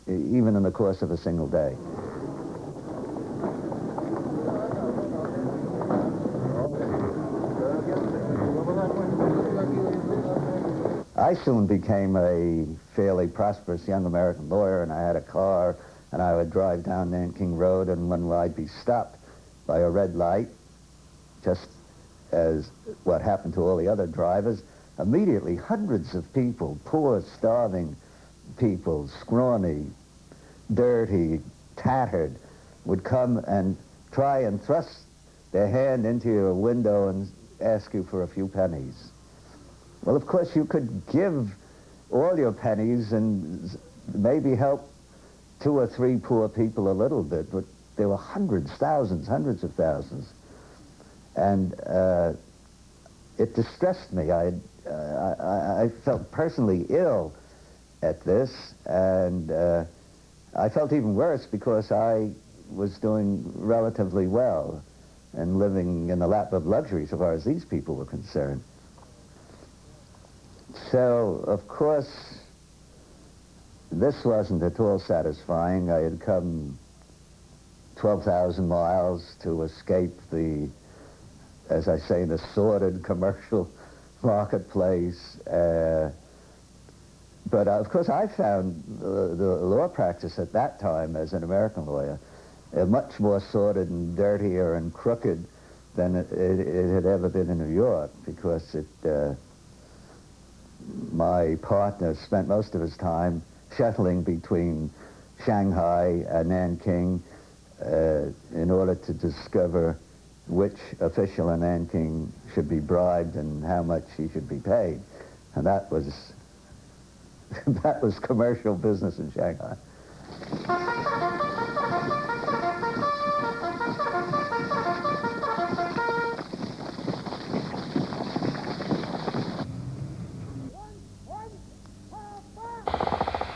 even in the course of a single day. I soon became a fairly prosperous young American lawyer, and I had a car, and I would drive down Nanking Road, and when I'd be stopped by a red light, just as what happened to all the other drivers, immediately hundreds of people, poor, starving people, scrawny, dirty, tattered, would come and try and thrust their hand into your window and ask you for a few pennies. Well, of course, you could give all your pennies and maybe help 2 or 3 poor people a little bit, but there were hundreds, thousands, hundreds of thousands. And it distressed me. I felt personally ill at this, and I felt even worse because I was doing relatively well and living in the lap of luxury so far as these people were concerned. So, of course, this wasn't at all satisfying. I had come 12,000 miles to escape the, as I say, the sordid commercial marketplace. But of course, I found the law practice at that time as an American lawyer much more sordid and dirtier and crooked than it had ever been in New York, because my partner spent most of his time shuttling between Shanghai and Nanking in order to discover which official in Nanking should be bribed and how much he should be paid. And that was that was commercial business in Shanghai.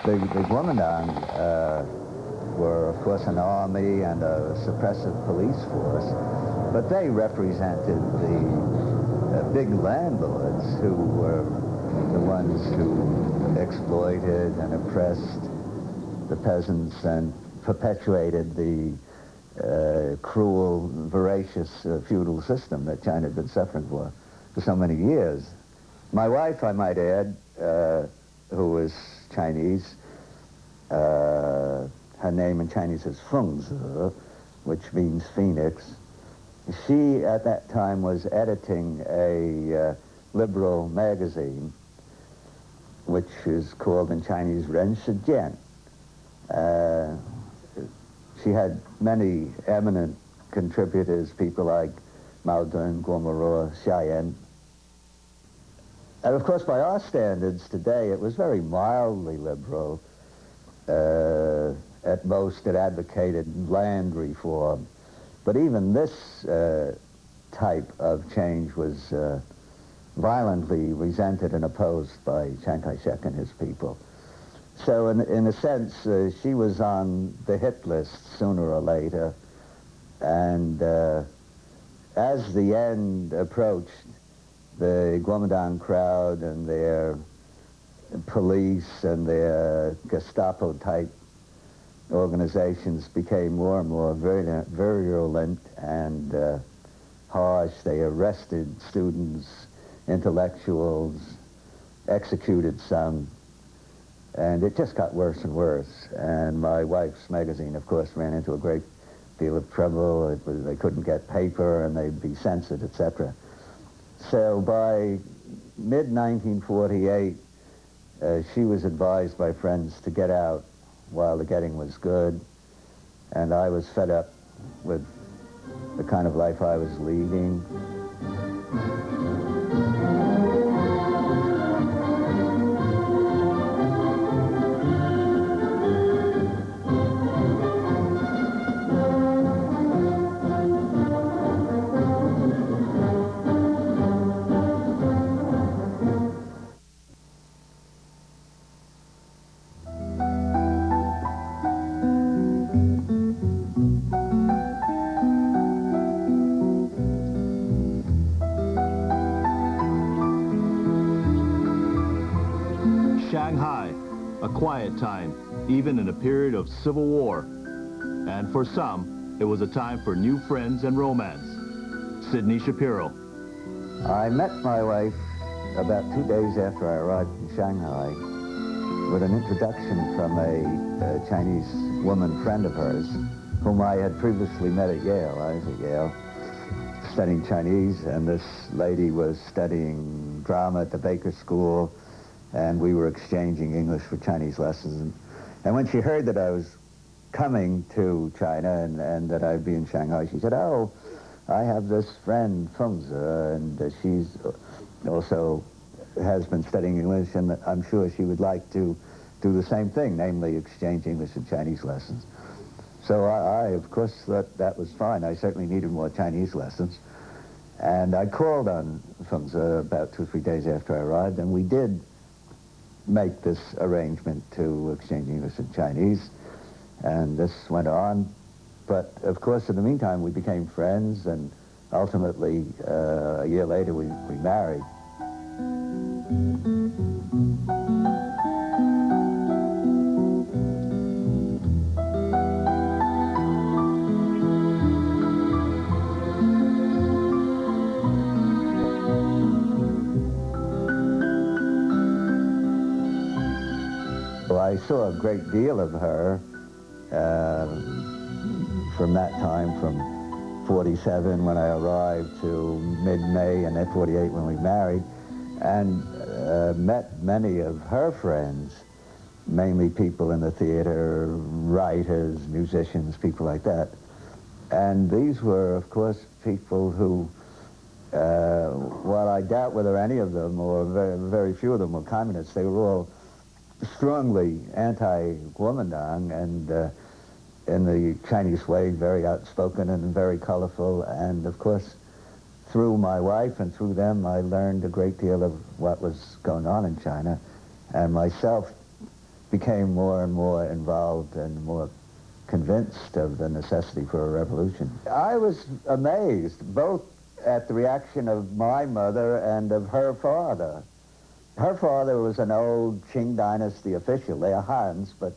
The Guomindang were, of course, an army and a suppressive police force, but they represented the big landlords who were the ones who exploited and oppressed the peasants and perpetuated the cruel, voracious feudal system that China had been suffering for so many years. My wife, I might add, who was Chinese, her name in Chinese is Fengzi, which means phoenix. She, at that time, was editing a liberal magazine, which is called in Chinese Ren Shi Jian. She had many eminent contributors, people like Mao Dun, Guo Moruo, Xia Yan. And of course, by our standards today, it was very mildly liberal. At most, it advocated land reform. But even this type of change was violently resented and opposed by Chiang Kai-shek and his people. So in a sense, she was on the hit list sooner or later. And as the end approached, the Guomindang crowd and their police and their Gestapo-type organizations became more and more virulent and harsh. They arrested students, intellectuals, executed some, and it just got worse and worse. And my wife's magazine, of course, ran into a great deal of trouble. They couldn't get paper, and they'd be censored, etc. So by mid-1948, she was advised by friends to get out while the getting was good, and I was fed up with the kind of life I was leading. Shanghai, a quiet time. even in a period of civil war. And for some, it was a time for new friends and romance. Sidney Shapiro. I met my wife about 2 days after I arrived in Shanghai with an introduction from a Chinese woman friend of hers whom I had previously met at Yale. I was at Yale studying Chinese, and this lady was studying drama at the Baker School, and we were exchanging English for Chinese lessons. And when she heard that I was coming to China and that I'd be in Shanghai, she said, "Oh, I have this friend, Fengzi, and she's also has been studying English, and I'm sure she would like to do the same thing, namely exchange English and Chinese lessons." So I of course, thought that was fine. I certainly needed more Chinese lessons. And I called on Fengzi about 2 or 3 days after I arrived, and we did make this arrangement to exchange English and Chinese. And this went on. But, of course, in the meantime, we became friends, and ultimately, a year later, we married. I saw a great deal of her from that time, from 47 when I arrived to mid-May, and then 48 when we married, and met many of her friends, mainly people in the theater, writers, musicians, people like that. And these were, of course, people who, while I doubt whether any of them, or very, very few of them, were communists, they were all strongly anti-Kuomintang, and in the Chinese way, very outspoken and very colorful. And of course, through my wife and through them, I learned a great deal of what was going on in China, and myself became more and more involved and more convinced of the necessity for a revolution. I was amazed both at the reaction of my mother and of her father. Her father was an old Qing dynasty official. They are Hans, but